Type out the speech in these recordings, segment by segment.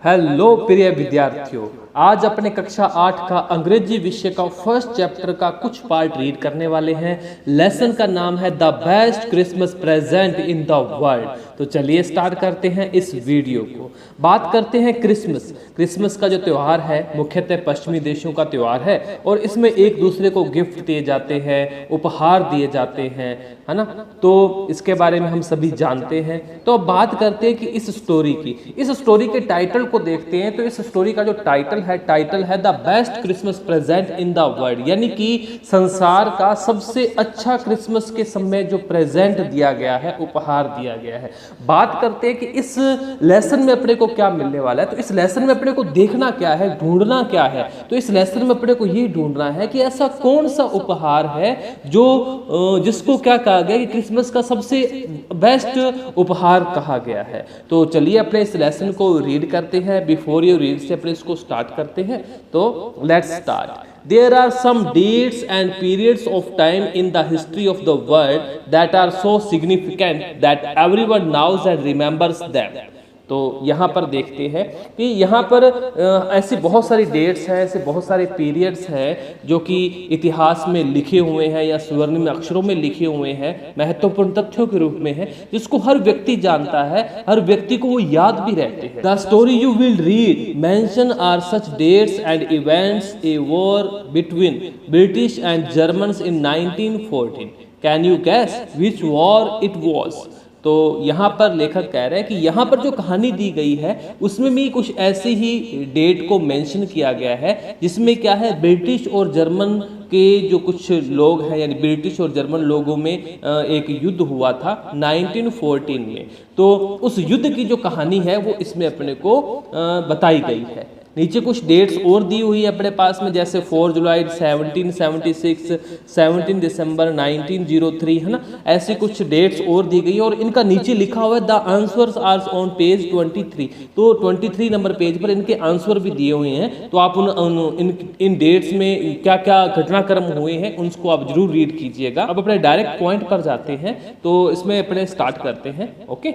Hello प्रिय विद्यार्थियों, आज अपने कक्षा 8 का अंग्रेजी विषय का फर्स्ट चैप्टर का कुछ पार्ट रीड करने वाले हैं। लेसन का नाम है the best Christmas present in the world. तो चलिए स्टार्ट करते हैं इस वीडियो को। बात करते हैं क्रिसमस। क्रिसमस का जो त्यौहार है मुख्यतः पश्चिमी देशों का त्यौहार है और इसमें एक दूसरे को गिफ्ट दिए जाते हैं, उपहार दिए जाते हैं, है ना। तो इसके बारे में हम सभी जानते हैं। तो अब बात करते हैं कि इस स्टोरी के टाइटल को देखते हैं। तो इस स्टोरी का जो टाइटल है the best Christmas present in the world, यानी कि संसार का सबसे अच्छा क्रिसमस के समय जो प्रेजेंट दिया गया है, उपहार दिया गया है। बात करते हैं कि इस लेसन में अपने को क्या मिलने वाला है। तो इस लेसन में अपने को देखना क्या है, ढूंढना क्या है। तो इस लेसन में अपने को ये ढूंढना है कि ऐसा कौन सा उपहार है जो जिसको क्या कहा गया कि क्रिसमस का सबसे बेस्ट उपहार कहा गया है। तो चलिए अपने इस लेसन को रीड करते हैं। बिफोर यू रीड से अपने इसको स्टार्ट करते हैं। तो let's start. There are some dates and periods of time in the history of the world that are so significant that everyone knows and remembers them. तो यहाँ पर देखते हैं कि यहाँ पर ऐसी बहुत सारी डेट्स हैं, ऐसे बहुत सारे पीरियड्स हैं जो कि इतिहास में लिखे हुए हैं या स्वर्णिम अक्षरों में लिखे हुए हैं, महत्वपूर्ण तथ्यों के रूप में है, जिसको हर व्यक्ति जानता है, हर व्यक्ति को वो याद भी रहते हैं। The story you will read mention are such dates and events a war between British and Germans इन 1914। Can you guess which war it was. तो यहाँ पर लेखक कह रहे हैं कि यहाँ पर जो कहानी दी गई है उसमें भी कुछ ऐसी ही डेट को मेंशन किया गया है जिसमें क्या है, ब्रिटिश और जर्मन के जो कुछ लोग हैं, यानी ब्रिटिश और जर्मन लोगों में एक युद्ध हुआ था 1914 में। तो उस युद्ध की जो कहानी है वो इसमें अपने को बताई गई है। नीचे कुछ डेट्स और दी हुई है अपने पास में, जैसे 4 जुलाई 1776, 17 दिसंबर 1903, है ना। ऐसी कुछ डेट्स और दी गई है और इनका नीचे लिखा हुआ है the answers are on page 23। तो 23 नंबर पेज पर इनके आंसर भी दिए हुए हैं। तो आप इन डेट्स में क्या क्या घटनाक्रम हुए हैं उनको आप जरूर रीड कीजिएगा। अब अपने डायरेक्ट पॉइंट पर जाते हैं। तो इसमें अपने स्टार्ट करते हैं। Okay.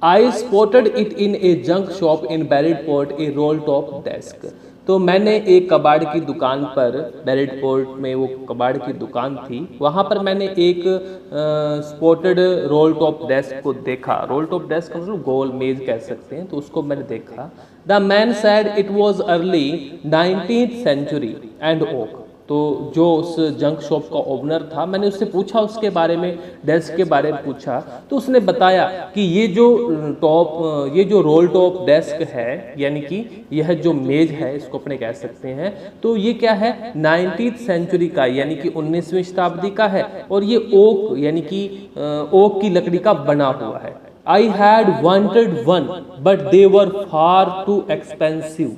I spotted it in a junk shop in Barrett-Port, a roll-top desk. तो मैंने एक कबाड़ की दुकान पर, बैरिटपोर्ट में वो कबाड़ की दुकान थी, वहाँ पर मैंने एक स्पॉटेड रोल टॉप डेस्क को देखा। रोल टॉप डेस्क मतलब गोल मेज कह सकते हैं। तो उसको मैंने देखा। The man said it was early 19th century and oak. तो जो उस जंक शॉप का ओनर था, मैंने उससे पूछा उसके बारे में, डेस्क के बारे में पूछा। तो उसने बताया कि ये जो रोल टॉप डेस्क है, यानी कि यह जो मेज है, इसको अपने कह सकते हैं, तो ये क्या है, 19th सेंचुरी का, यानी कि 19वीं शताब्दी का है। और ये ओक यानी कि ओक की लकड़ी का बना हुआ है। I had wanted one but they were far too expensive.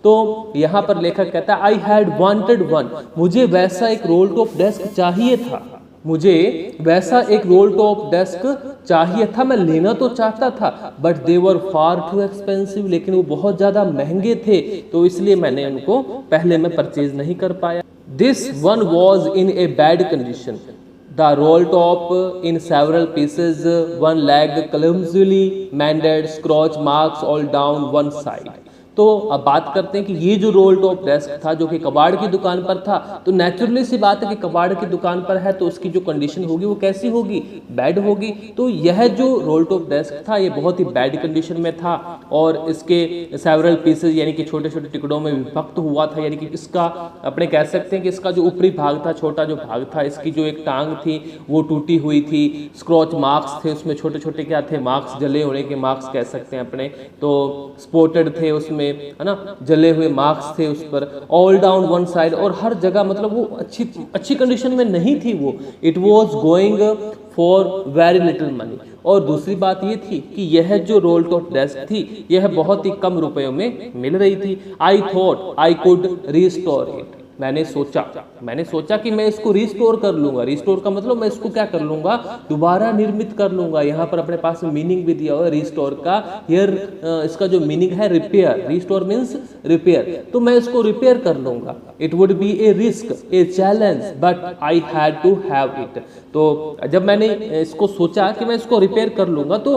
तो यहाँ पर लेखक कहता है आई हैड वांटेड वन, मुझे वैसा एक रोल टॉप डेस्क चाहिए था, मुझे वैसा एक रोल टॉप डेस्क चाहिए था, मैं लेना तो चाहता था, but they were far too expensive, लेकिन वो बहुत ज़्यादा महंगे थे, तो इसलिए मैंने उनको पहले में परचेज नहीं कर पाया। This one was in a bad condition, the role top in several pieces, one leg clumsily mended, scratch marks all down one side। तो अब बात करते हैं कि ये जो रोल टॉप डेस्क था जो कि कबाड़ की दुकान पर था, तो नेचुरली सी बात है कि कबाड़ की दुकान पर है तो उसकी जो कंडीशन होगी वो कैसी होगी, बैड होगी। तो यह जो रोल टॉप डेस्क था ये बहुत ही बैड कंडीशन में था और इसके सेवरल पीसेस यानी कि छोटे छोटे टुकड़ों में विभक्त हुआ था। यानी कि इसका अपने कह सकते हैं कि इसका जो ऊपरी भाग था, छोटा जो भाग था, इसकी जो एक टांग थी वो टूटी हुई थी। स्क्रॉच मार्क्स थे उसमें, छोटे छोटे क्या थे, मार्क्स, जले होने के मार्क्स कह सकते हैं अपने। तो स्पॉटेड थे उसमें, है ना, जले हुए मार्क्स थे उस पर, ऑल डाउन वन साइड, और हर जगह मतलब वो अच्छी कंडीशन में नहीं थी वो। It was going for very little money. और दूसरी बात ये थी कि यह जो रोल टॉप डेस्क थी यह बहुत ही कम रुपयों में मिल रही थी। I thought I could restore it, मैंने सोचा कि मैं इसको रिस्टोर कर लूंगा। रिस्टोर का मतलब मैं इसको क्या कर लूंगा, दोबारा निर्मित कर लूंगा। यहाँ पर अपने पास मीनिंग भी दिया हुआ है रिस्टोर का। हियर इसका जो मीनिंग है रिपेयर, रिस्टोर मीन्स रिपेयर, तो मैं इसको रिपेयर कर लूंगा। It would be a risk, a challenge, but I had to have it. तो जब मैंने इसको सोचा कि मैं इसको रिपेयर कर लूँगा तो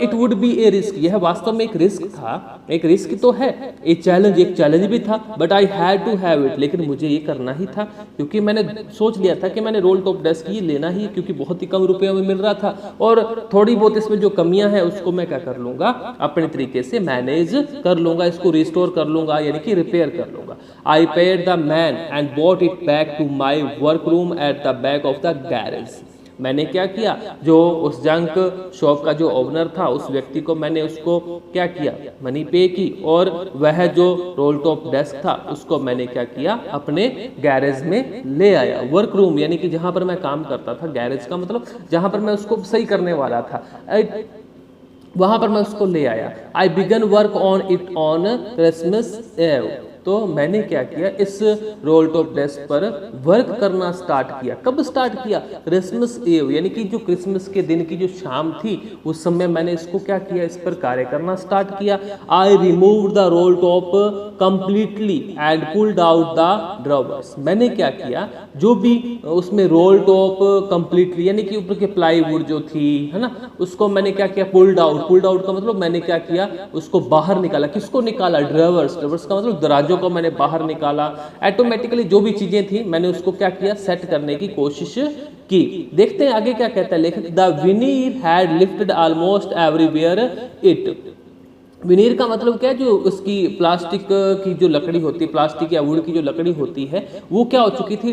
it would be a risk, यह वास्तव में एक रिस्क था, एक रिस्क तो है, एक चैलेंज भी था, but I had to have it, लेकिन मुझे ये करना ही था क्योंकि मैंने सोच लिया था कि मैंने रोल टॉप डेस्क ये लेना ही, क्योंकि बहुत ही कम रुपयों में मिल रहा था और थोड़ी बहुत इसमें जो कमियां हैं उसको मैं क्या कर लूँगा, अपने तरीके से मैनेज कर लूँगा, इसको रिस्टोर कर लूँगा, यानी कि रिपेयर कर लूँगा। I paid the man and bought it back to my workroom at the back of the garage. मैंने क्या किया, जो उस जंक शॉप का जो ओनर था उस व्यक्ति को मैंने उसको क्या किया, मनी पे की, और वह जो रोल टॉप डेस्क था उसको मैंने क्या किया, अपने गैरेज में ले आया। वर्क रूम यानी कि जहां पर मैं काम करता था, गैरेज का मतलब जहां पर मैं उसको सही करने वाला था, वहां पर मैं उसको ले आया। I begin work on it on Christmas Eve. तो मैंने क्या किया, इस रोल टॉप डेस्क पर वर्क करना स्टार्ट किया। कब स्टार्ट किया, क्रिसमस एव, यानी कि जो क्रिसमस के दिन की जो शाम थी उस समय मैंने इसको क्या किया, इस पर कार्य करना स्टार्ट किया। I remove the role top completely and pulled out the drawers. मैंने क्या किया, जो भी उसमें रोल टॉप कंप्लीटली यानी कि ऊपर के प्लाईवुड जो थी है ना, उसको मैंने क्या किया, पुल्ड आउट का मतलब मैंने क्या किया, उसको बाहर निकाला। किसको निकाला, ड्रॉवर्स का मतलब दराजों को मैंने बाहर निकाला। ऑटोमेटिकली जो भी चीजें थी मैंने उसको क्या किया, सेट करने की कोशिश की। देखते हैं आगे क्या कहता है लेखक। The veneer had lifted almost everywhere it. Veneer का मतलब क्या है, जो उसकी प्लास्टिक की जो लकड़ी होती है, प्लास्टिक या वुड की जो लकड़ी होती है वो क्या हो चुकी थी,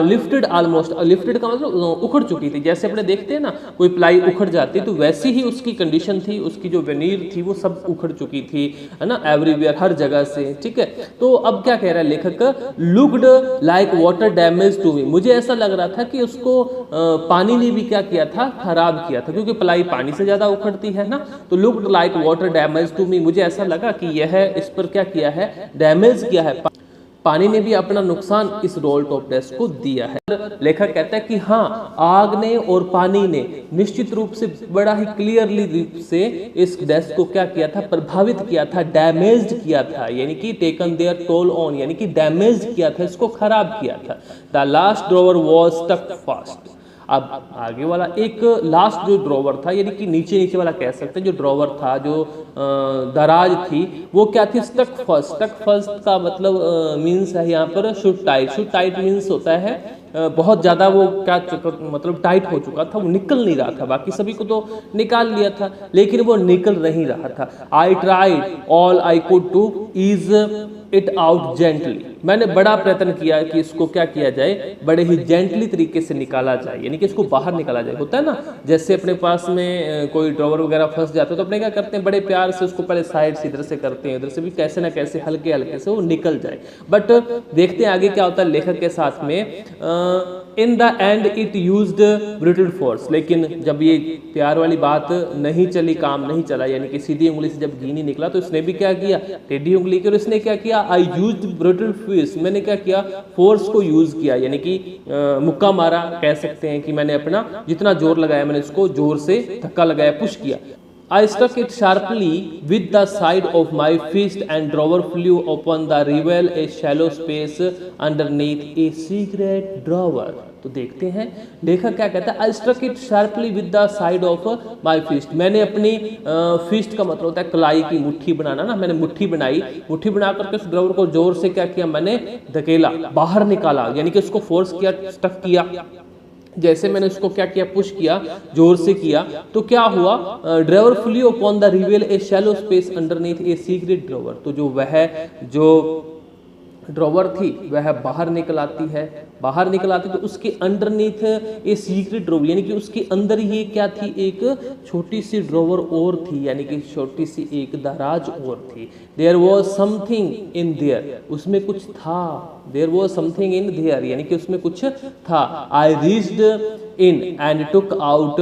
लिफ्टेड ऑलमोस्ट। लिफ्टेड का मतलब उखड़ चुकी थी। जैसे अपने देखते हैं ना कोई प्लाई उखड़ जाती, तो वैसी ही उसकी कंडीशन थी, उसकी जो विनीर थी वो सब उखड़ चुकी थी, है ना, एवरीवेयर, हर जगह से। ठीक है, तो अब क्या कह रहा है लेखक, looked like water damage to me. मुझे ऐसा लग रहा था कि उसको पानी ने भी क्या किया था, खराब किया था, क्योंकि प्लाई पानी से ज्यादा उखड़ती है ना। तो looked like water damage to me, मुझे ऐसा लगा कि यह इस पर क्या किया है, डैमेज किया है, पानी ने भी अपना नुकसान इस रोल टॉप डेस्क को दिया है। लेखक कहता है कि हाँ, आग ने और पानी ने निश्चित रूप से बड़ा ही क्लियरली रूप से इस डेस्क को क्या किया था, प्रभावित किया था, डैमेज्ड किया था, यानी कि टेकन देयर टोल ऑन, यानी कि डैमेज किया था, इसको खराब किया था। The last drawer was stuck fast. अब आगे वाला एक लास्ट जो ड्रॉवर था, यानी कि नीचे वाला कह सकते हैं, जो ड्रॉवर था, जो दराज थी, वो क्या थी, स्टक फर्स्ट। स्टक फर्स्ट का मतलब मीन्स है यहाँ पर should tight. Should tight means होता है बहुत ज़्यादा वो क्या मतलब टाइट हो चुका था, वो निकल नहीं रहा था। बाकी सभी को तो निकाल लिया था, लेकिन वो निकल नहीं रहा था। I tried all I could to ease it out gently. मैंने बड़ा प्रयत्न किया कि इसको क्या किया जाए, बड़े ही जेंटली तरीके से निकाला जाए, यानी कि इसको बाहर निकाला जाए। होता है ना, जैसे अपने पास में कोई ड्रॉवर वगैरह फंस जाते हैं तो अपने क्या करते हैं, बड़े प्यार से उसको पहले साइड से इधर से करते हैं, इधर से भी कैसे ना कैसे हल्के हल्के से वो निकल जाए। बट देखते हैं आगे क्या होता है लेखक के साथ में। In the end it used brutal force. लेकिन जब ये प्यार वाली बात नहीं चली, काम नहीं चला, यानी कि सीधी उंगली से जब घी नहीं निकला, तो इसने भी क्या किया, टेढ़ी उंगली की, और इसने क्या किया, आई यूज्ड ब्रूटल फोर्स। मैंने क्या किया, फोर्स को यूज किया, यानी कि मुक्का मारा कह सकते हैं, कि मैंने अपना जितना जोर लगाया मैंने इसको जोर से धक्का लगाया, पुश किया। I struck it sharply with the side of my fist and drawer flew upon the reveal a shallow space underneath a secret drawer। तो देखते हैं लेखक क्या कहता है, I struck it sharply with the side of my fist। मैंने अपनी fist का मतलब होता है कलाई की मुट्ठी बनाना ना, मैंने मुट्ठी बनाई, मुट्ठी बना करके उस ड्रावर को जोर से क्या किया, मैंने धकेला, बाहर निकाला, यानी कि उसको फोर्स किया, स्टक किया। जैसे मैंने उसको क्या किया, पुश किया, जोर से किया, तो क्या हुआ, drawer flew upon the reveal a shallow space underneath a secret drawer. तो जो ड्रॉवर थी वह बाहर निकल आती है, बाहर निकल आती, तो उसके अंडरनीथ ए सीक्रेट ड्रॉवर, यानी कि उसके अंदर ये क्या थी, एक छोटी सी ड्रॉवर और थी, यानी कि छोटी सी एक दराज और थी। There was something in there, उसमें कुछ था, there was something in there, यानी कि उसमें कुछ था। I reached in and took out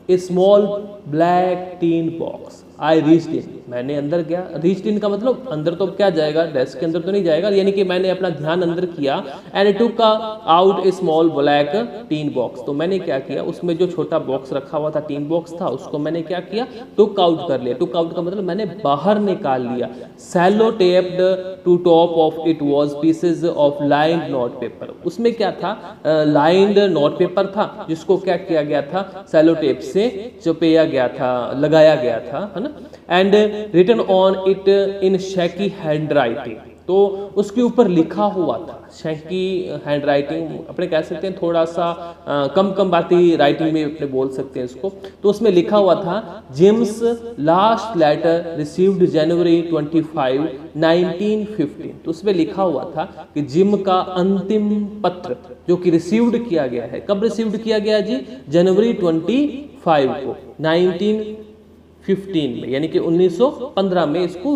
a small black tin box. I reached in, मैंने अंदर गया। रीच्ड इन का मतलब अंदर तो क्या जाएगा, डेस्क के अंदर तो नहीं जाएगा, यानी कि मैंने अपना ध्यान अंदर किया। And took out a small black tin box, तो मैंने क्या किया, उसमें जो छोटा बॉक्स रखा हुआ था, टीन बॉक्स था, उसको मैंने क्या किया, टुक आउट कर लिया। टुक आउट का मतलब मैंने बाहर निकाल लिया। Sellotaped to top of it was pieces of lined note paper, उसमें क्या था, लाइन्ड नोट पेपर था, जिसको क्या किया गया था, सैलो टेप से चुपेया गया था, लगाया गया था, है ना। And written on it in shaky handwriting, तो उसके ऊपर लिखा हुआ था, शैकी हैंड राइटिंग अपने कह सकते हैं, थोड़ा सा कम बाती राइटिंग में अपने बोल सकते हैं इसको। तो उसमें लिखा हुआ था, जिम्स लास्ट लेटर रिसीव्ड जनवरी 25, 1915, तो उसमें लिखा हुआ था कि जिम का अंतिम पत्र जो कि रिसीव्ड किया गया है, कब रिसीव्ड किया गया जी, जनवरी 25 को 1915 में, यानी कि 1915 में इसको,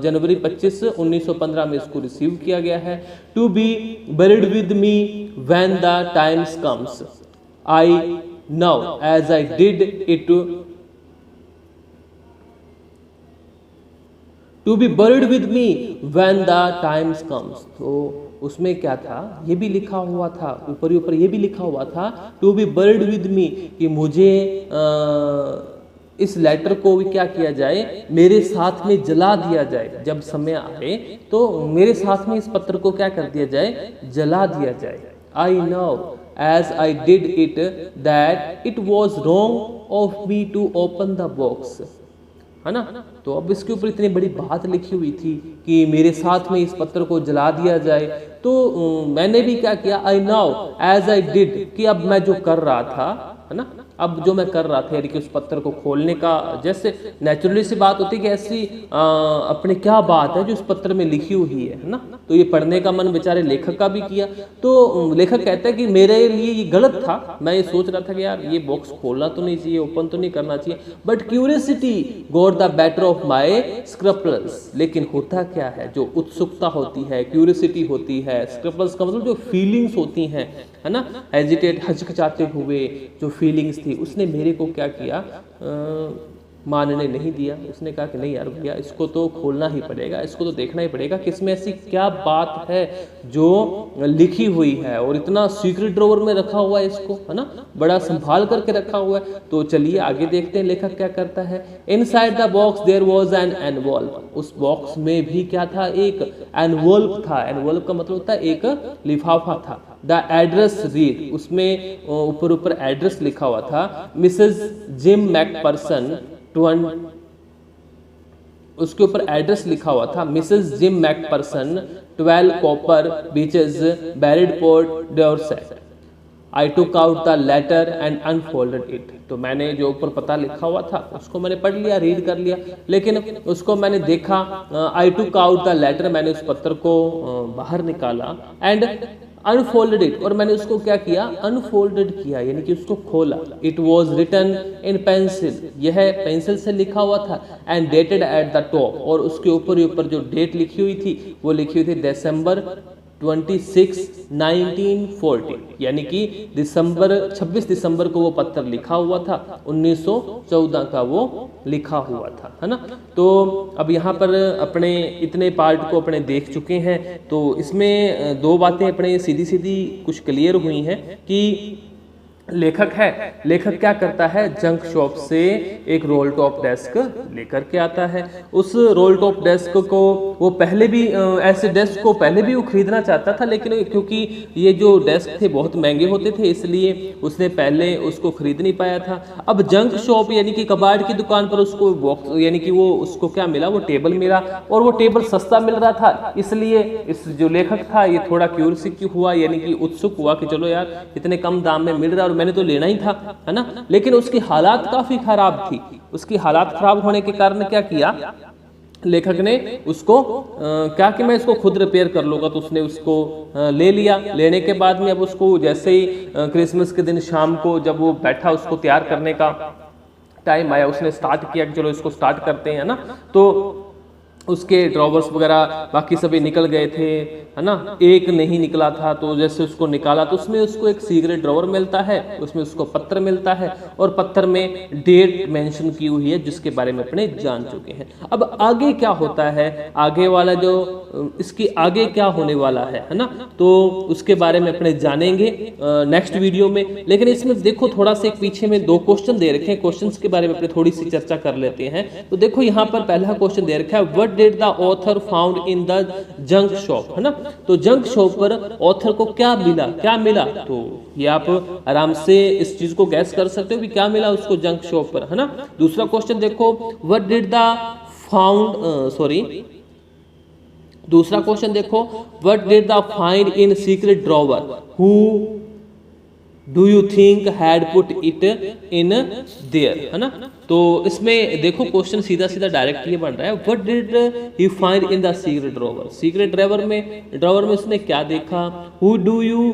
जनवरी 25 1915 में इसको रिसीव किया गया है। To be buried with me when the times comes, I now as I did it, to be buried with me when the times comes, तो उसमें क्या था, ये भी लिखा हुआ था, ऊपर ही ऊपर ये भी लिखा हुआ था, to be buried with me, कि मुझे इस लेटर को भी क्या किया जाए, मेरे साथ में जला दिया जाए, जब समय आए तो मेरे साथ में इस पत्र को क्या कर दिया जाए, जला दिया जाए। I know as I did it that it was wrong of me to open the box, है ना। तो अब इसके ऊपर इतनी बड़ी बात लिखी हुई थी कि मेरे साथ में इस पत्र को जला दिया जाए, तो मैंने भी क्या किया, I know as I did, कि अब मैं जो कर रहा था, है ना, अब जो मैं कर रहा था, यानी कि उस पत्र को खोलने का, जैसे नेचुरली सी बात होती है कि ऐसी अपने क्या बात है जो उस पत्र में लिखी हुई है ना, तो ये पढ़ने का मन बेचारे लेखक का भी किया। तो लेखक कहता है कि मेरे लिए ये गलत था, मैं ये सोच रहा था कि यार ये बॉक्स खोलना तो नहीं चाहिए, ओपन तो नहीं करना चाहिए, but curiosity got the better of my scruples, लेकिन होता क्या है, जो उत्सुकता होती है, क्यूरियसिटी होती है, स्क्रपल्स का मतलब जो फीलिंग्स होती हैं, है ना, हेजिटेट, हचकचाते हुए जो फीलिंग्स थी, उसने मेरे को क्या किया, मानने नहीं दिया। उसने कहा कि नहीं यार भैया, इसको तो खोलना ही पड़ेगा, इसको तो देखना ही पड़ेगा कि इसमें ऐसी क्या बात है जो लिखी हुई है, और इतना सीक्रेट ड्रॉवर में रखा हुआ है इसको, है ना, बड़ा संभाल करके रखा हुआ है। तो चलिए आगे देखते हैं लेखक क्या करता है। Inside the box there was an envelope, उस बॉक्स में भी क्या था, एक एनवॉल्व था। एनवॉल्व का मतलब होता है एक लिफाफा था। द एड्रेस रीड, उसमें ऊपर एड्रेस लिखा हुआ था, मिसेज जिम मैकपर्सन, उसके ऊपर एड्रेस लिखा हुआ था, Mrs Jim McPherson, 12 Copper Beeches, Bridport, Dorset. I took out the letter and unfolded it, तो मैंने जो ऊपर पता लिखा हुआ था उसको मैंने पढ़ लिया, रीड कर लिया, लेकिन उसको मैंने देखा, आई टुक आउट द लेटर, मैंने उस पत्र को बाहर निकाला, एंड अनफोल्डेड इट, और मैंने उसको क्या किया, अनफोल्डेड किया, यानी कि उसको खोला। It was written in pencil, यह पेंसिल से लिखा हुआ था, and dated at the top, और उसके ऊपर जो डेट लिखी हुई थी वो लिखी हुई थी दिसंबर 26, 1940, यानी कि 26 दिसंबर को वो पत्र लिखा हुआ था, 1914 का वो लिखा हुआ था, है ना। तो अब यहाँ पर अपने इतने पार्ट को अपने देख चुके हैं, तो इसमें दो बातें अपने सीधी सीधी कुछ क्लियर हुई हैं कि लेखक क्या करता है, जंक शॉप से एक रोल टॉप डेस्क लेकर के आता है। उस रोल टॉप डेस्क को वो पहले भी ऐसे डेस्क को पहले भी वो खरीदना चाहता था, लेकिन क्योंकि ये जो डेस्क थे बहुत महंगे होते थे, इसलिए उसने पहले उसको खरीद नहीं पाया था। अब जंक शॉप यानी कि कबाड़ की दुकान पर उसको बॉक्स, यानी कि वो उसको क्या मिला, वो टेबल मिला, और वो टेबल सस्ता मिल रहा था, इसलिए इस जो लेखक था ये थोड़ा क्यूरियस हुआ, यानी कि उत्सुक हुआ कि चलो यार इतने कम दाम में मिल रहा है और मैंने तो लेना ही था, है ना। लेकिन उसकी हालात काफी खराब थी। उसकी हालात खराब होने के कारण क्या किया लेखक ने, उसको क्या कि मैं इसको खुद रिपेयर कर लूँगा, तो उसने उसको ले लिया। लेने के बाद में अब उसको जैसे ही क्रिसमस के दिन शाम को जब वो बैठा, उसको तैयार करने का टाइम आया, उसने स्टार्ट किया कि चलो इसको स्टार्ट करते हैं, ना। तो उसके ड्रॉवर्स वगैरह बाकी सभी निकल गए थे, है ना, एक नहीं निकला था, तो जैसे उसको निकाला तो उसमें उसको एक सीक्रेट ड्रॉवर मिलता है, उसमें उसको पत्र मिलता है और पत्र में डेट मेंशन की हुई है जिसके बारे में अपने जान चुके हैं। अब आगे क्या होता है, आगे वाला जो इसकी आगे क्या होने वाला है ना, तो उसके बारे में अपने जानेंगे नेक्स्ट वीडियो में। लेकिन इसमें देखो थोड़ा सा एक पीछे में 2 क्वेश्चन दे रखे हैं, क्वेश्चंस के बारे में अपने थोड़ी सी चर्चा कर लेते हैं। तो देखो यहाँ पर पहला क्वेश्चन दे रखा है, what did the author found in the junk shop, है ना। तो जंक शॉप पर ऑथर को क्या मिला, तो ये आप आराम से इस चीज को गैस कर सकते हो कि क्या मिला उसको जंक शॉप पर, है ना। दूसरा क्वेश्चन देखो, व्हाट डिड द दूसरा क्वेश्चन देखो, what did the find in secret drawer, who do you think had put it in their, है ना। तो इसमें देखो क्वेश्चन सीधा सीधा डायरेक्ट ये बन रहा है, what did he find in the secret drawer, secret drawer में उसने क्या देखा, who do you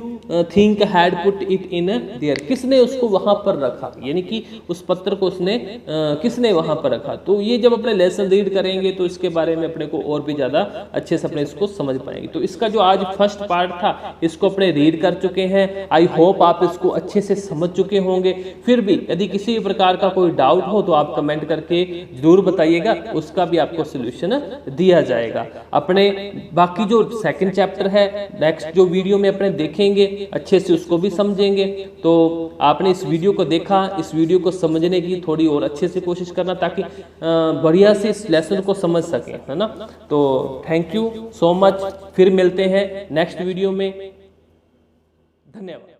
think had put it in their, किसने उसको वहां पर रखा, यानी कि उस पत्र को उसने किसने वहां पर रखा। तो ये जब अपने लेसन रीड करेंगे तो इसके बारे में अपने को और भी ज्यादा अच्छे से अपने इसको समझ पाएंगे। तो इसका जो आज फर्स्ट पार्ट था इसको अपने रीड कर चुके हैं, आई होप आप इसको अच्छे से समझ चुके होंगे। फिर भी यदि किसी भी प्रकार का कोई डाउट हो तो आप कमेंट करके जरूर बताइएगा, उसका भी आपको सोल्यूशन दिया जाएगा। अपने बाकी जो सेकंड चैप्टर है नेक्स्ट जो वीडियो में अपने देखेंगे, अच्छे से उसको भी समझेंगे। तो आपने इस वीडियो को देखा, इस वीडियो को समझने की थोड़ी और अच्छे से कोशिश करना ताकि बढ़िया से इस लेसन को समझ सके, है ना। तो थैंक यू सो मच, फिर मिलते हैं नेक्स्ट वीडियो में, धन्यवाद।